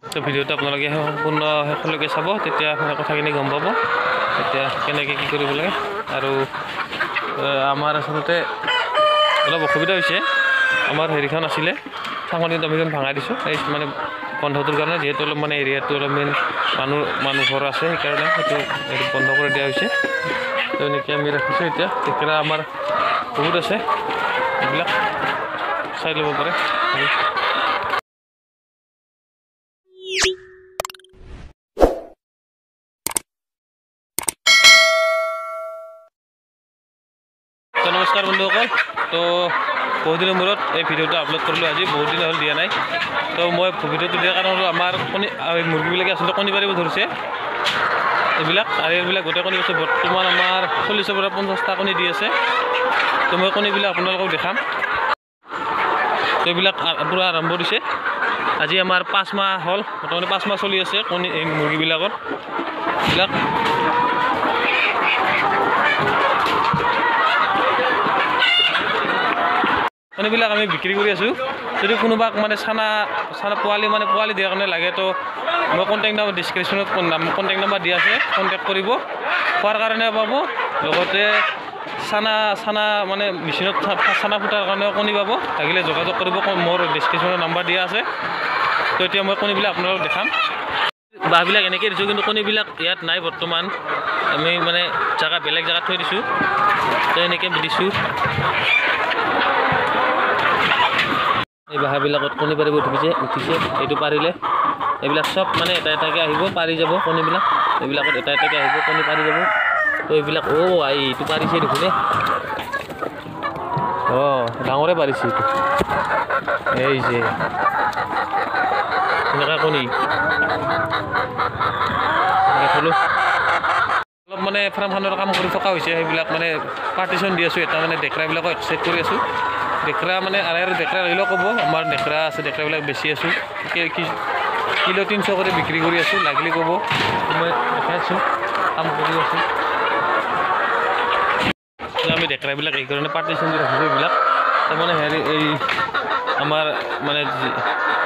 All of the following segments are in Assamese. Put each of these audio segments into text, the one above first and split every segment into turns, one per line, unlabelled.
তো ভিডিঅ'টো আপোনালোকে সম্পূৰ্ণ শেষলৈকে চাব, তেতিয়া আপোনাৰ কথাখিনি গম পাব এতিয়া কেনেকৈ কি কৰিব লাগে। আৰু আমাৰ আচলতে অলপ অসুবিধা হৈছে, আমাৰ হেৰিখন আছিলে চাঙনিত আমি ভাঙাই দিছোঁ এই মানে বন্ধটোৰ কাৰণে, যিহেতু অলপ মানে এৰিয়াটো অলপ মেইন মানুহ ঘৰ আছে, সেইকাৰণে সেইটো বন্ধ কৰি দিয়া হৈছে। তো এনেকৈ আমি ৰাখিছোঁ। এতিয়া টেকেৰা আমাৰ বহুত আছে, এইবিলাক চাই ল'ব পাৰে। তো নমস্কাৰ বন্ধুসকল, তো বহুত দিনৰ মূৰত এই ভিডিঅ'টো আপলোড কৰিলোঁ। আজি বহুত দিন হ'ল দিয়া নাই। তো মই ভিডিঅ'টো দিয়াৰ কাৰণ হ'ল আমাৰ মুৰ্গীবিলাকে আচলতে কণী পাৰিব ধৰিছে এইবিলাক, আৰু এইবিলাক গোটেই কণী আছে। বৰ্তমান আমাৰ 40ৰ পৰা 50টা কণী দি আছে। তো মই কণীবিলাক আপোনালোকক দেখাম। তো এইবিলাক পূৰা আৰম্ভ দিছে। আজি আমাৰ 5 মাহ হ'ল, বৰ্তমানে 5 মাহ চলি আছে কণী এই মুৰ্গীবিলাকৰ। এইবিলাক কণীবিলাক আমি বিক্ৰী কৰি আছোঁ। যদি কোনোবাক মানে চানা পোৱালি দিয়াৰ কাৰণে লাগে, তো মই কণ্টেক্ট নাম্বাৰ ডিছক্ৰিপশ্যনত কণ্টেক্ট নাম্বাৰ দিয়া আছে, কণ্টেক্ট কৰিব। খোৱাৰ কাৰণে পাব, লগতে চানা মানে মেচিনত চানা ফুটাৰ কাৰণেও কণী পাব। লাগিলে যোগাযোগ কৰিব, মোৰ ডিছক্ৰিপশ্যনত নাম্বাৰ দিয়া আছে। তো এতিয়া মই কণীবিলাক আপোনালোকক দেখাম। বাঁহবিলাক এনেকৈ দিছোঁ, কিন্তু কণীবিলাক ইয়াত নাই বৰ্তমান। আমি মানে বেলেগ জেগাত থৈ দিছোঁ। তো এনেকৈ দিছোঁ। এই বাঁহবিলাকত কণী পাৰিব উঠিছে। এইটো পাৰিলে এইবিলাক চব মানে এটা এটাকৈ আহিব, পাৰি যাব কণীবিলাক। এইবিলাকত এটা এটাকৈ আহিব, কণী পাৰি যাব। তো এইবিলাক এইটো পাৰিছে দেখোন। ডাঙৰে পাৰিছে এইটো। এই যে এনেকুৱা কণী থলোঁ। অলপ মানে ফাৰ্মখনৰ কাম কৰি থকা হৈছে, সেইবিলাক মানে পাৰ্টিশ্যন দি আছোঁ। এটা মানে ডেকৰাবিলাকক চেক কৰি আছোঁ। ডেকৰা মানে আৰু ডেকৰা আহিলেও ক'ব, আমাৰ ডেকৰা আছে, ডেকৰাবিলাক বেছি আছোঁ। কিলো 300 কৰি বিক্ৰী কৰি আছোঁ, লাগিলে ক'ব। মই দেখাই আছোঁ, কাম কৰি আছোঁ। আমি ডেকৰাবিলাক এই কাৰণে পাৰ্টিশ্যন দি ৰাখিছোঁ। এইবিলাক তাৰমানে এই আমাৰ মানে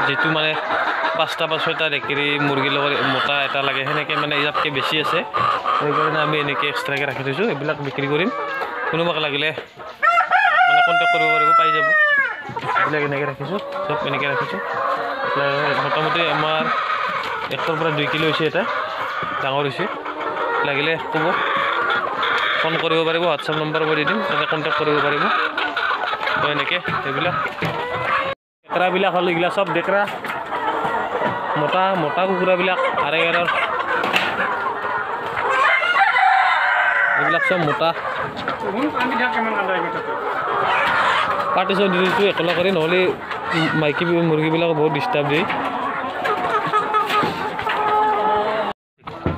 যিটো মানে 5টা বা 6টা ডেকেৰী মুৰ্গীৰ লগত মতা এটা লাগে, সেনেকৈ মানে ইয়াতকৈ বেছি আছে। সেইকাৰণে আমি এনেকৈ এক্সট্ৰাকৈ ৰাখি থৈছোঁ। এইবিলাক বিক্ৰী কৰিম, কোনোবাক লাগিলে মানে কণ্টেক্ট কৰিব পাৰিব, পাই যাব। এইবিলাক এনেকৈ ৰাখিছোঁ, চব এনেকৈ ৰাখিছোঁ। মোটামুটি আমাৰ 1 পৰা 2 কিলো হৈছে। এটা ডাঙৰ হৈছে, লাগিলে ক'ব, ফোন কৰিব পাৰিব। হোৱাটছআপ নম্বৰ মই দি দিম, তাতে কণ্টেক্ট কৰিব পাৰিব। তো এনেকৈ এইবিলাক ডেকৰাবিলাক হ'ল, এইবিলাক চব ডেকৰা মতা কুকুৰাবিলাক আঢ়ৈ এইবিলাক চব মতা। পাৰ্টিশ্যন দি দিছোঁ একেলগ কৰি, নহ'লে মাইকী মুৰ্গীবিলাকক বহুত ডিষ্টাৰ্ব দিয়ে।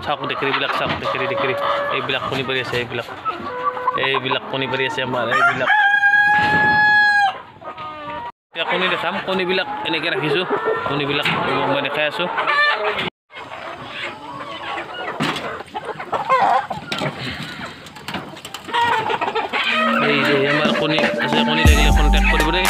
চাওক ডেকেৰীবিলাক, চাওক ডেকেৰী এইবিলাক কণী পাৰি আছে। এইবিলাক কণী পাৰি আছে আমাৰ। এইবিলাক এতিয়া কণী দেখাম। কণীবিলাক এনেকৈ ৰাখিছোঁ, কণীবিলাক মই দেখাই আছোঁ। এই যে আমাৰ কণী আছে, কণী লাগিলে কণ্টেক্ট কৰিব দেই।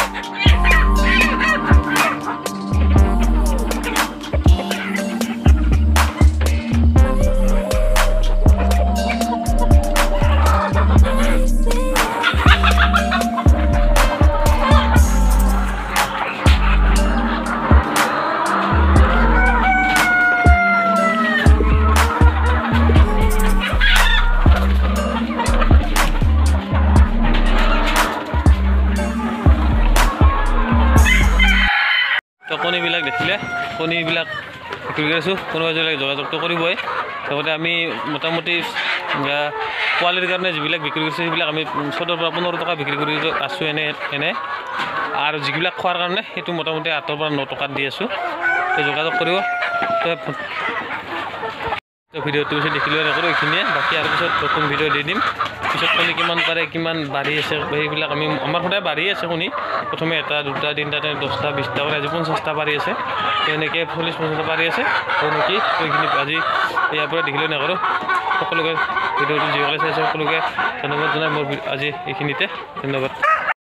তো কণীবিলাক দেখিলে, কণীবিলাক বিক্ৰী কৰি আছোঁ। কোনোবাই যদি যোগাযোগটো কৰিবই। লগতে আমি মোটামুটি পোৱালিৰ কাৰণে যিবিলাক বিক্ৰী কৰিছোঁ, সেইবিলাক আমি 14 পৰা 15 টকা বিক্ৰী কৰি আছোঁ এনে। আৰু যিবিলাক খোৱাৰ কাৰণে সেইটো মোটামুটি 8 পৰা 9 টকাত দি আছোঁ। তো যোগাযোগ কৰিব। তো ভিডিঅ'টো পিছত দেখিলেও নকৰোঁ, এইখিনিয়ে। বাকী আৰু পিছত নতুন ভিডিঅ' দি দিম। পিছত কণী কিমান পাৰে, কিমান বাঢ়ি আছে, সেইবিলাক আমাৰ সদায় বাঢ়ি আছে কণী। প্ৰথমে 1, 2, 3, 10টা 20টা কৰি আজি 50টা পাৰি আছে। তো এনেকৈ 40-50টা পাৰি আছে। তো নেকি এইখিনি আজি ইয়াৰ পৰা দেখিলেও নকৰোঁ। সকলোকে ভিডিঅ'টো যিসকলে চাইছে সকলোকে ধন্যবাদ জনাই মোৰ আজি এইখিনিতে। ধন্যবাদ।